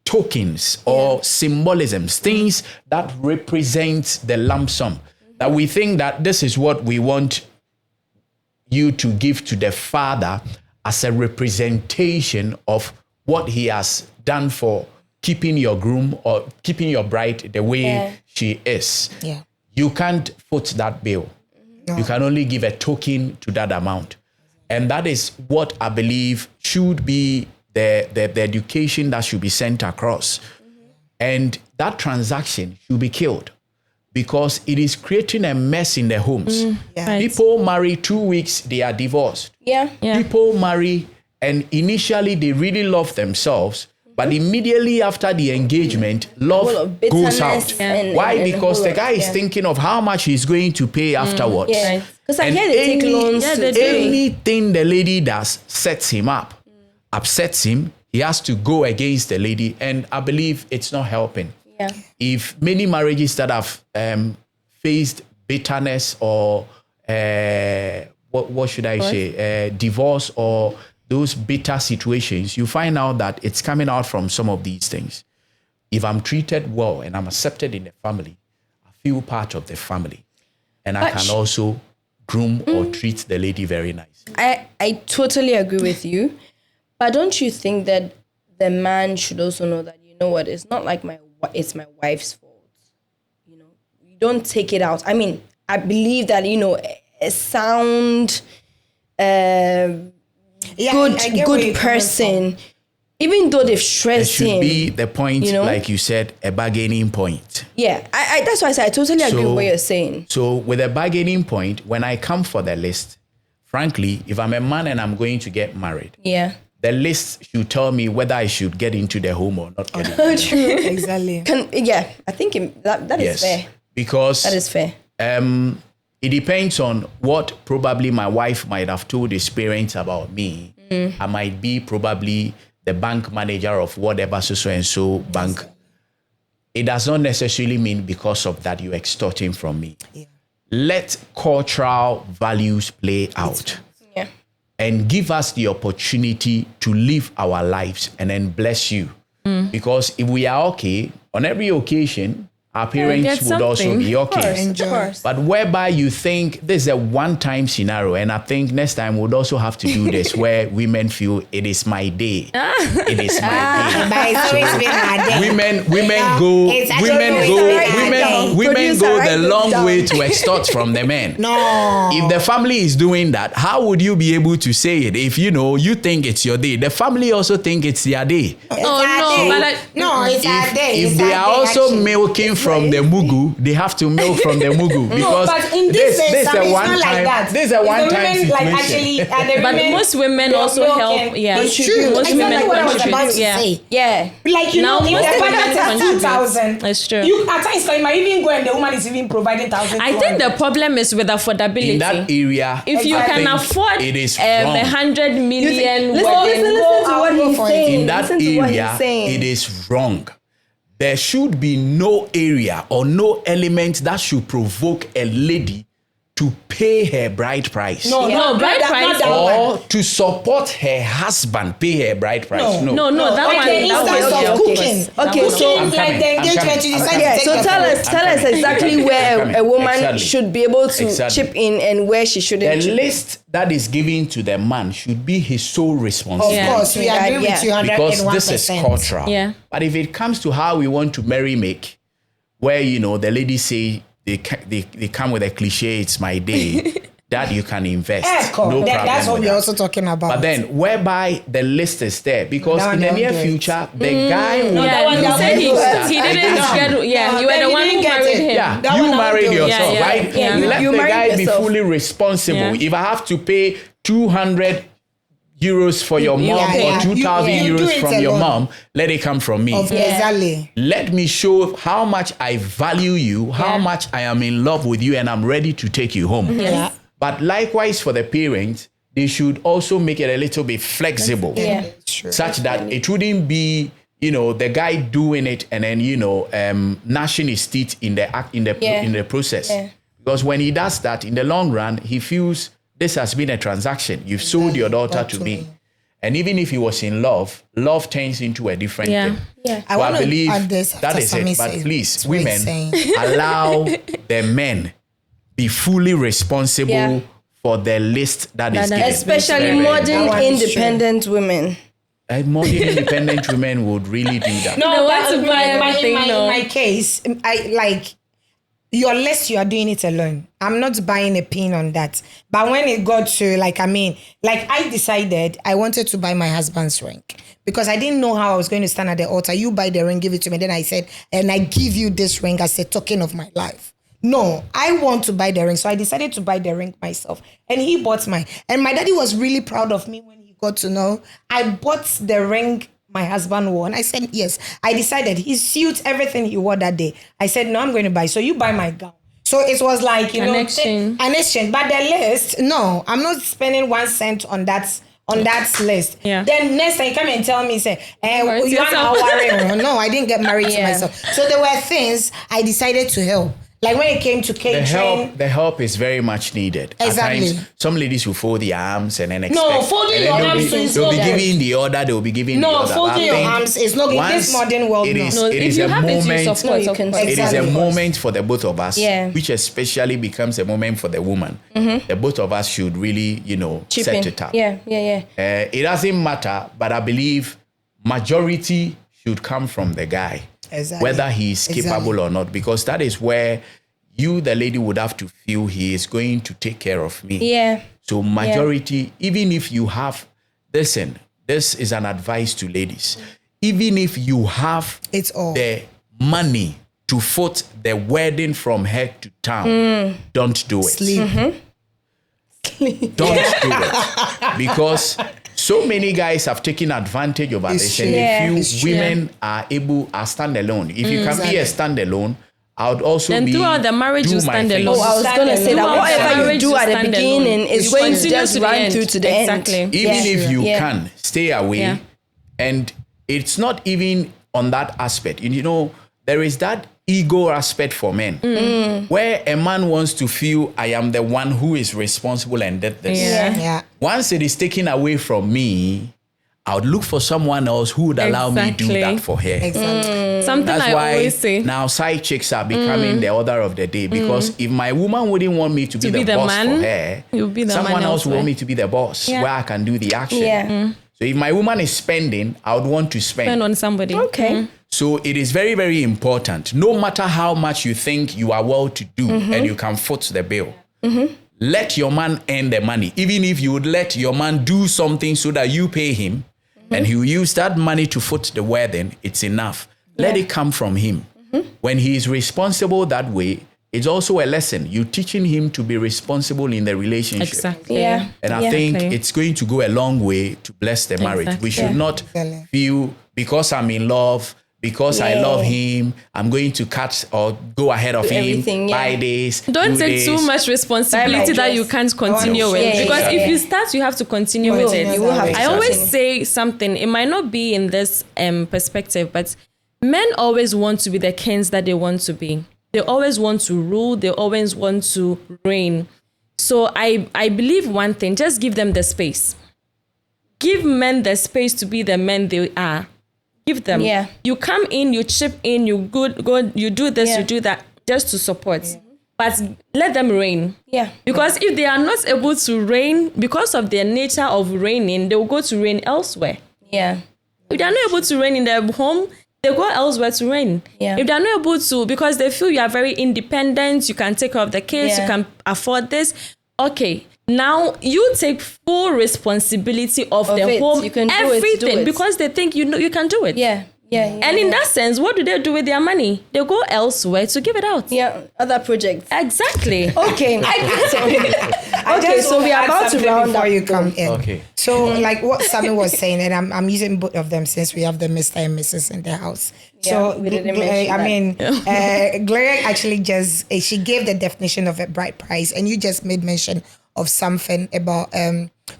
tokens or symbolisms, things that represent the lump sum. That we think that this is what we want you to give to the father as a representation of what he has done for keeping your groom or keeping your bride the way she is.
Yeah.
You can't foot that bill. You can only give a token to that amount. And that is what I believe should be the education that should be sent across. And that transaction should be killed because it is creating a mess in the homes.
Yeah.
Right.
People marry 2 weeks, they are divorced.
Yeah.
Yeah.
People marry and initially they really love themselves, but immediately after the engagement, love
Full of
goes
bitterness
out.
and-
Why?
and
Because
full
the
of-
guy is
yeah.
thinking of how much he's going to pay afterwards.
Yeah.
Right.
Because I
And
hear they take
any-
loans
Yeah,
to
they do.
Anything the lady does sets him up, upsets him. He has to go against the lady, and I believe it's not helping.
Yeah.
If many marriages that have faced bitterness or what should I say, divorce or those bitter situations, you find out that it's coming out from some of these things. If I'm treated well and I'm accepted in the family, I feel part of the family, and I
But
can also groom or treat the lady very nice.
I totally agree with you. But don't you think that the man should also know that, you know what, it's not like it's my wife's fault. You don't take it out. I mean, I believe that, a sound,
Yeah,
good
I get where you're coming
person, even though they've
It
stressed
should
him.
be the point,
you know?
like you said, a bargaining point.
Yeah, I that's why I said I totally agree with what you're saying.
So with a bargaining point, when I come for the list, frankly, if I'm a man and I'm going to get married,
Yeah.
the list should tell me whether I should get into the home or not get into the home.
from. Exactly.
I think that is fair.
Because
That is fair.
it depends on what probably my wife might have told his parents about me. I might be probably the bank manager of whatever so and so bank. It does not necessarily mean because of that you're extorting from me.
Yeah.
Let cultural values play out
Yeah.
and give us the opportunity to live our lives and then bless you. Because if we are okay, on every occasion, our parents would also be okay.
Of course.
But whereby you think this is a one-time scenario, and I think next time we'll also have to do this, where women feel it is my day. It is my day.
But it's always been our day.
Women go the long way to extort from the men.
No.
If the family is doing that, how would you be able to say it? If you think it's your day, the family also think it's their day.
It's our day.
If
It's
they
our
are
day,
also
actually.
milking from the mugu, they have to milk from the mugu because
but in this
this
it's not like that.
This is a one-time situation.
Like actually,
But most women also help. Yeah,
It's true.
Most
Exactly
women
what I was about
contribute.
to
Yeah.
say.
Yeah.
Like
Now
if
most
the
women
budget is
contribute.
2,000,
It's true.
you at times you might even go and the woman is even providing 1,000.
I think the problem is with affordability.
In that area,
If you
I
can
think
afford
it is wrong.
100 million,
Listen
wedding,
to what he's
In
saying.
that
Listen to what he's
area,
saying.
it is wrong. There should be no area or no element that should provoke a lady to pay her bride price.
no,
bride price
Or to support her husband pay her bride price.
No.
No.
that
like
one.
the
That
instance
one.
of
okay.
cooking.
Okay, so
I'm
like
coming,
the
I'm
engagement,
coming,
you
I'm
decide
coming.
yeah,
to
so
take
tell
the
us exactly
I'm
where
coming.
a woman
Exactly.
should be able to
Exactly.
chip in and where she shouldn't.
The
chip in.
list that is given to the man should be his sole
Of
responsibility.
course, we agree with you 101%.
Because this is cultural.
Yeah.
But if it comes to how we want to make, where the ladies say they come with a cliche, it's my day, that you can invest.
Echo.
No problem.
That's what
with
we're
that.
also talking about.
But then, whereby the list is there, because
That
in the
one
near
don't do it.
future, the guy will
Yeah,
one
you
that
said
one
he
do it.
didn't get. Yeah, you were the one who married him.
Yeah,
That
you
one I
married
will do.
yourself,
Yeah,
right?
yeah.
Let
You
the
married
guy be
yourself.
fully responsible.
Yeah.
If I have to pay 200 euros for your mom
yeah.
or 2,000
You do
euros
it
from your
alone.
mom, let it come from me.
Exactly.
Let me show how much I value you, how
Yeah.
much I am in love with you, and I'm ready to take you home.
Yeah.
But likewise for the parents, they should also make it a little bit flexible,
Yeah.
True.
such that it wouldn't be, the guy doing it and then gnashing his teeth in the process.
Yeah.
Because when he does that, in the long run, he feels this has been a transaction. You've sold your daughter to me. And even if he was in love turns into a different thing.
Yeah.
I
So
want
I
to
believe
add this
that
after
is
Sammy
it. But
says
please,
what he's
women,
saying.
allow the men be fully responsible
Yeah.
for the list that is given.
Especially
Very, very
modern
That one is
independent women.
modern independent women would really do that.
No,
They
but
want to buy everything,
in
no.
my case, I like your list, you are doing it alone. I'm not buying a pin on that. But when it got to I decided I wanted to buy my husband's ring because I didn't know how I was going to stand at the altar. You buy the ring, give it to me. Then I said, and I give you this ring as a token of my life. No, I want to buy the ring. So I decided to buy the ring myself. And he bought mine. And my daddy was really proud of me when he got to know I bought the ring my husband wore. And I said, yes. I decided his suit, everything he wore that day. I said, no, I'm going to buy. So you buy my gown. So it was like,
An exchange.
An exchange. But the list, no, I'm not spending 1 cent on that list.
Yeah.
Then next time you come and tell me, say,
Married
you are
yourself.
not worrying. No, I didn't get married to
Yeah.
myself. So there were things I decided to help. Like when it came to catering.
The help is very much needed.
Exactly.
At times, some ladies will fold their arms and then expect.
No, folding
and
your
then
arms is
they'll be
not good.
giving the order. They'll be giving the
No,
order.
folding
I
your
think
arms is not in this
once
modern world.
it is,
No,
it
if
is
you
a
have it, you
moment.
support.
No, you
of
can
course.
It is a
Exactly.
moment for the both of us,
Yeah.
which especially becomes a moment for the woman. The both of us should really,
Chip
set
in.
it up.
Yeah.
It doesn't matter, but I believe majority should come from the guy,
Exactly.
whether he is capable or not, because that is where you, the lady, would have to feel he is going to take care of me.
Yeah.
So majority, even if you have, listen, this is an advice to ladies. Even if you have
It's all.
the money to foot the wedding from head to town, don't do it.
Sleep.
Don't do it. Because so many guys have taken advantage of this and
Yeah.
they
It's
feel
true.
women are standalone. If you can be a standalone, I would also
Then
be
throughout the marriage,
do
you
my
stand
thing.
alone.
Oh, I was going to say that
Throughout the
whatever you
marriage,
do at the
stand
beginning
alone.
is
You
going to
continue
just
to the
run
end.
through to the
Exactly.
end.
Even
Yeah.
if you
Yeah.
can stay away,
Yeah.
and it's not even on that aspect. There is that ego aspect for men, where a man wants to feel I am the one who is responsible and did this.
Yeah.
Yeah.
Once it is taken away from me, I would look for someone else who would allow me to do
Exactly.
that for her.
Exactly.
Something
That's
I
why
always say.
now side chicks are becoming the order of the day, because if my woman wouldn't want me to be the boss
man,
for her,
you'll be the
someone
man
else will
elsewhere.
want me to be the boss
Yeah.
where I can do the action.
Yeah.
So if my woman is spending, I would want to
Depend on somebody.
Okay.
So it is very, very important. No matter how much you think you are well to do and you can foot the bill, let your man earn the money. Even if you would let your man do something so that you pay him and he will use that money to foot the wedding, it's enough. Let it come from him. When he is responsible that way, it's also a lesson. You're teaching him to be responsible in the relationship.
Exactly.
Yeah.
And I think it's going to go a long way to bless the marriage.
Exactly.
We should not
Exactly.
feel because I'm in love, because I love him, I'm going to cut or go ahead of him,
everything,
buy this.
Don't
do
take too
this.
much responsibility that you can't continue with.
Yeah,
Because
yeah,
if you
yeah.
start, you have to continue with it.
You will have to
I always
continue.
say something. It might not be in this perspective, but men always want to be the kings that they want to be. They always want to rule. They always want to reign. So I believe one thing, just give them the space. Give men the space to be the men they are. Give them.
Yeah.
You come in, you chip in, you go, you do this,
Yeah.
you do that, just to support. But let them reign.
Yeah.
Because if they are not able to reign, because of their nature of reigning, they will go to reign elsewhere.
Yeah.
If they are not able to reign in their home, they go elsewhere to reign.
Yeah.
If they are not able to, because they feel you are very independent, you can take care of the kids,
Yeah.
you can afford this. Okay, now you take full responsibility of the
it.
home,
You can do it,
everything,
do it.
because they think you can do it.
Yeah. Yeah.
And in that sense, what do they do with their money? They go elsewhere to give it out.
yeah, other projects.
Exactly.
Okay.
I
Okay,
just
so
want
we
to
are
add
about to
something
round
before
up.
you come in.
Okay.
So, like what Sammy was saying, and I'm using both of them since we have the Mr. and Mrs. in the house.
Yeah,
So,
we didn't mention
Gloria actually just she gave the definition of a bride price, and you just made mention of something about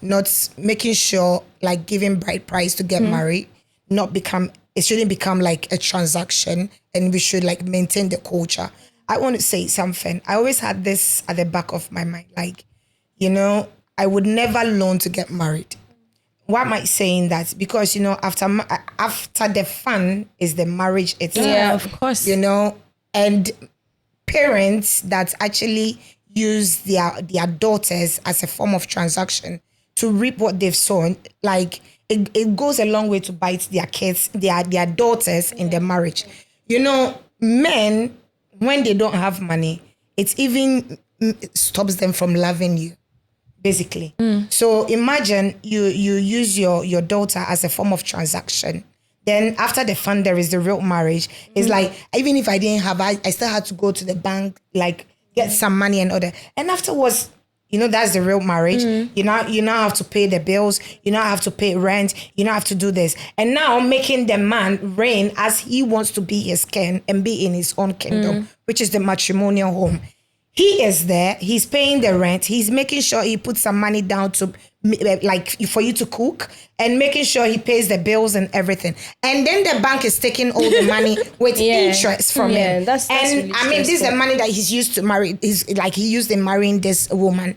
not making sure like giving bride price to get married, it shouldn't become like a transaction, and we should like maintain the culture. I want to say something. I always had this at the back of my mind, like, you know, I would never loan to get married. Why am I saying that? Because, you know, after the fun is the marriage itself.
Yeah,
of course.
You know, and parents that actually use their daughters as a form of transaction to reap what they've sown, like it goes a long way to bite their kids, their daughters in their marriage. You know, men, when they don't have money, it even stops them from loving you, basically. So imagine you use your daughter as a form of transaction. Then after the fun, there is the real marriage. It's like, even if I didn't have, I still had to go to the bank, like get some money and other. And afterwards, you know, that's the real marriage. You now have to pay the bills. You now have to pay rent. You now have to do this. And now making the man reign as he wants to be his king and be in his own kingdom, which is the matrimonial home. He is there. He's paying the rent. He's making sure he puts some money down to, like, for you to cook, and making sure he pays the bills and everything. And then the bank is taking all the money with interest from him.
That's
and
really
I mean, this is the
stressful.
money that he's used to marry. He's like he used in marrying this woman.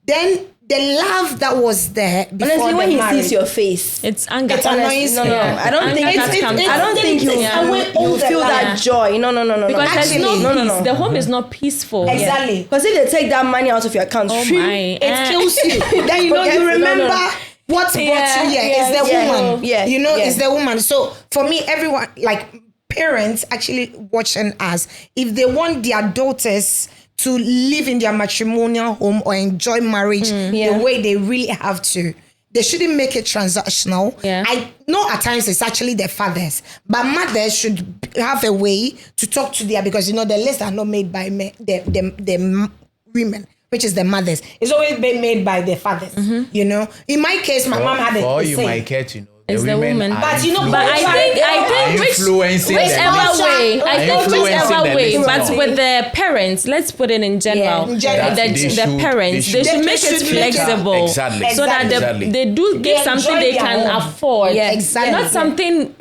Then the love that was there before
Honestly, when
the
he
marriage,
sees your face,
It's anger.
It's annoying.
no, I don't think
Anger
I don't think you you feel that joy. No.
Because there's
Actually,
no peace.
no.
The home is not peaceful.
exactly.
Because if they take that money out of your account,
Oh
shrimp,
my.
It kills you. Then you know
Forget
you
it.
remember
No.
what brought you here.
yeah,
It's the
yeah,
woman.
yeah,
You know,
yeah.
it's the woman. So for me, everyone, like parents actually watching us, if they want their daughters to live in their matrimonial home or enjoy marriage the way they really have to, they shouldn't make it transactional.
Yeah.
I know at times it's actually their fathers, but mothers should have a way to talk to their, because you know the lists are not made by the women, which is the mothers. It's always been made by the fathers. You know, in my case, my mom had
For all
a
you
say.
might care to know,
It's the women.
are
But you know,
But I think
influencing
whichever
them.
way, I think
Influencing
whichever
them,
way,
it's
but
not.
with the parents, let's put it in general.
in general.
They
The
should-
parents, they should make it
should make it-
flexible,
Exactly.
so that
Exactly.
they do give
They
something
enjoy
they
their
can
home.
afford.
Yeah,
exactly.
Not something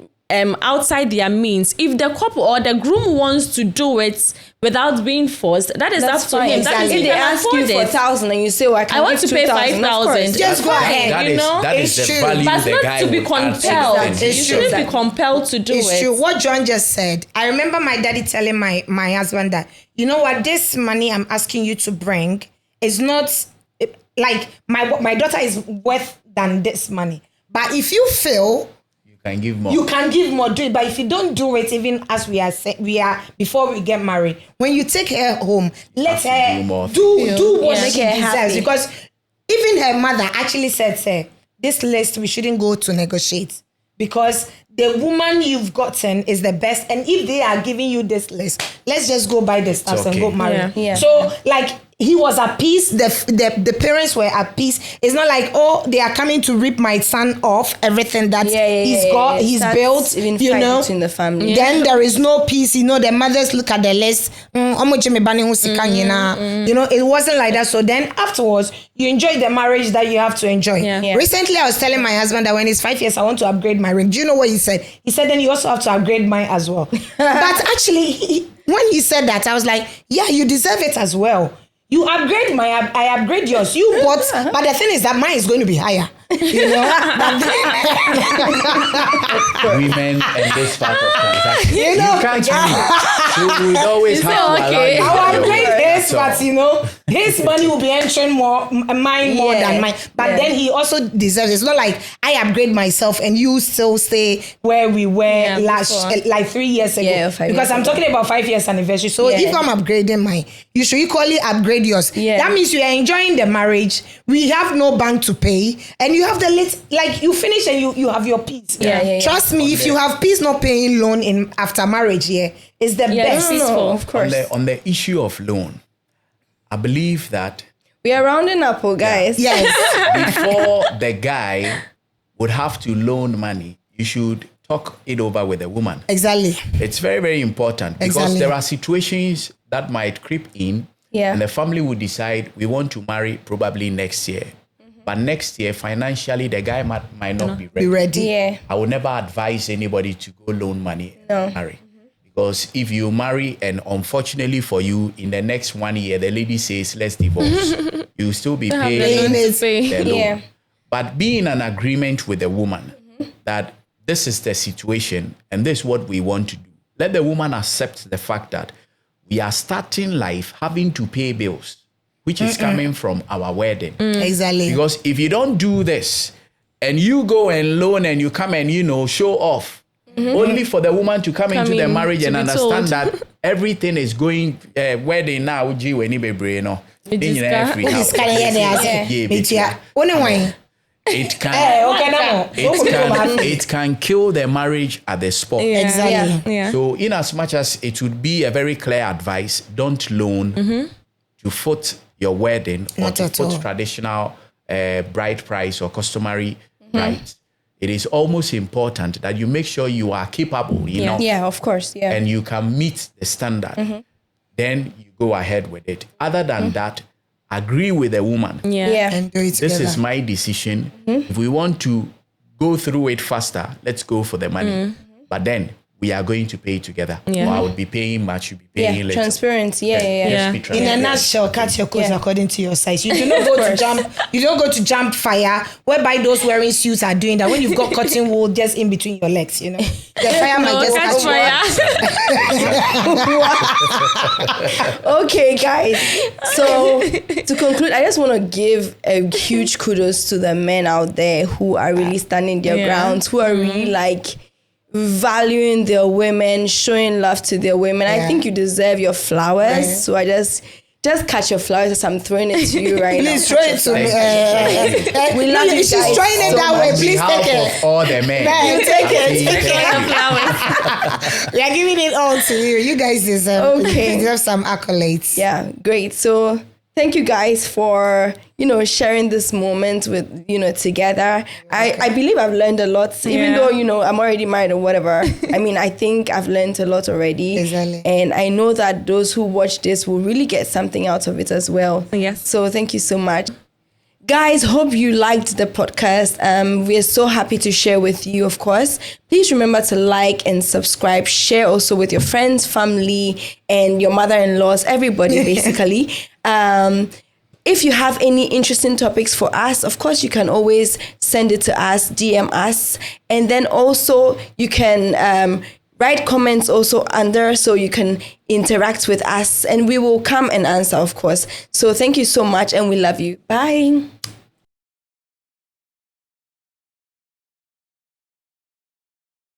outside their means. If the couple or the groom wants to do it without being forced, that is
That's
up to
fine.
him. That is
If
he
they
can
ask you
afford
for
it.
1,000 and you say, well, I can
I want
give
to pay
2,000, of course.
5,000.
Just go ahead.
That
you
is
know?
that is
It's
the
true.
value
But
the
not
guy
to be
would add to the
compelled.
thing.
You
It's
shouldn't
true.
be compelled to do
It's
it.
true. What John just said. I remember my daddy telling my husband that, you know what, this money I'm asking you to bring is not like my daughter is worth than this money. But if you fail,
You can give more.
you can give more, do it. But if you don't do it, even as we are before we get married, when you take her home, let
Have to
her
do more
do what
Yeah.
she
Make her
deserves.
happy.
Because even her mother actually said, "Sir, this list we shouldn't go to negotiate because the woman you've gotten is the best. And if they are giving you this list, let's just go buy the stuff and
okay.
go marry."
Yeah.
Yeah.
So like. He was at peace. The parents were at peace. It's not like, oh, they are coming to rip my son off everything that he's got, he's
Starts
built,
even
you
fight
know.
between the family.
Then there is no peace. You know, the mothers look at the list. You know, it wasn't like that. So then afterwards, you enjoy the marriage that you have to enjoy.
Yeah.
Yeah.
Recently, I was telling my husband that when he's 5 years, I want to upgrade my ring. Do you know what he said? He said, then you also have to upgrade mine as well. But actually, when he said that, I was like, yeah, you deserve it as well. You upgrade I upgrade yours. You bought, but the thing is that mine is going to be higher. You know,
Women and this part of transaction.
You know,
you can't you would always
Is
have
it
to
okay?
allow you
I'll
to do
upgrade
your work.
his,
That's all.
but you know, his money will be entering mine more
Yeah.
than mine. But
Yeah.
then he also deserves it. It's not like I upgrade myself and you still stay where we were
before.
like 3 years ago.
Yeah, 5
because
years
I'm
ago.
talking about 5 years anniversary. So
Yeah.
if I'm upgrading mine, you should equally upgrade yours.
Yeah.
That means you are enjoying the marriage. We have no bank to pay, and you have the like you finish and you have your peace.
Yeah.
Trust me, if you have peace not paying loan in after marriage, it's the
Yeah,
best.
it's peaceful.
Of course.
On the issue of loan, I believe that
We are rounding up, guys.
Yes.
before the guy would have to loan money, you should talk it over with the woman.
Exactly.
It's very, very important because
Exactly.
there are situations that might creep in
Yeah.
and the family would decide we want to marry probably next year. But next year, financially, the guy might not be ready.
Be ready.
Yeah.
I would never advise anybody to go loan money and marry. Because if you marry and unfortunately for you, in the next 1 year, the lady says, let's divorce, you'll still be
The
paying
loan to
Yes.
pay.
the loan.
Yeah.
But be in an agreement with the woman that this is the situation and this is what we want to do. Let the woman accept the fact that we are starting life having to pay bills, which is coming from our wedding.
Exactly.
Because if you don't do this and you go and loan and you come and, show off, only for the woman to come into the
in
marriage
to
and
be
understand
told.
that everything is going wedding now, G when
It
This kind of
Yeah.
it can
Okay,
it can kill the marriage at the spot.
Yeah.
Exactly.
Yeah.
So in as much as it would be a very clear advice, don't loan to foot your wedding or
Not
to
at
foot
all.
traditional bride price or customary rights. It is almost important that you make sure you are capable enough
Yeah, of course. Yeah.
and you can meet the standard. Then you go ahead with it. Other than that, agree with the woman.
yeah.
And do it together.
This is my decision. If we want to go through it faster, let's go for the money. But then we are going to pay together.
Yeah.
Or I would be paying much, you'll be paying
Yeah.
later.
Transparency. Yeah.
Just
Yeah.
be
In a
transparent.
nutshell, cut your coats
Yeah.
according to your size. You do not go to jump. You don't go to jump fire, whereby those wearing suits are doing that. When you've got cotton wool just in between your legs, the fire might
No,
just
catch fire.
Okay, guys. So to conclude, I just want to give a huge kudos to the men out there who are really standing their
Yeah.
grounds, who are really like valuing their women, showing love to their women. I
Yeah.
think you deserve your flowers.
Right.
So I just catch your flowers as I'm throwing it to you right now.
Please throw it to me.
We love you
She's
guys
throwing it
so
that way.
On
Please
behalf
take
of
it.
all the men.
Man, take it.
Please
Take
thank
it.
you.
Flowers.
We are giving it all to you. You guys deserve, deserve some accolades.
Yeah, great. So thank you guys for, sharing this moment with, together. I believe I've learned a lot, even
Yeah.
though, I'm already married or whatever. I mean, I think I've learned a lot already.
Exactly.
And I know that those who watch this will really get something out of it as well.
Yes.
So thank you so much. Guys, hope you liked the podcast. We are so happy to share with you, of course. Please remember to like and subscribe. Share also with your friends, family, and your mother-in-laws, everybody, basically. If you have any interesting topics for us, of course, you can always send it to us, DM us. And then also you can write comments also under, so you can interact with us and we will come and answer, of course. So thank you so much and we love you. Bye.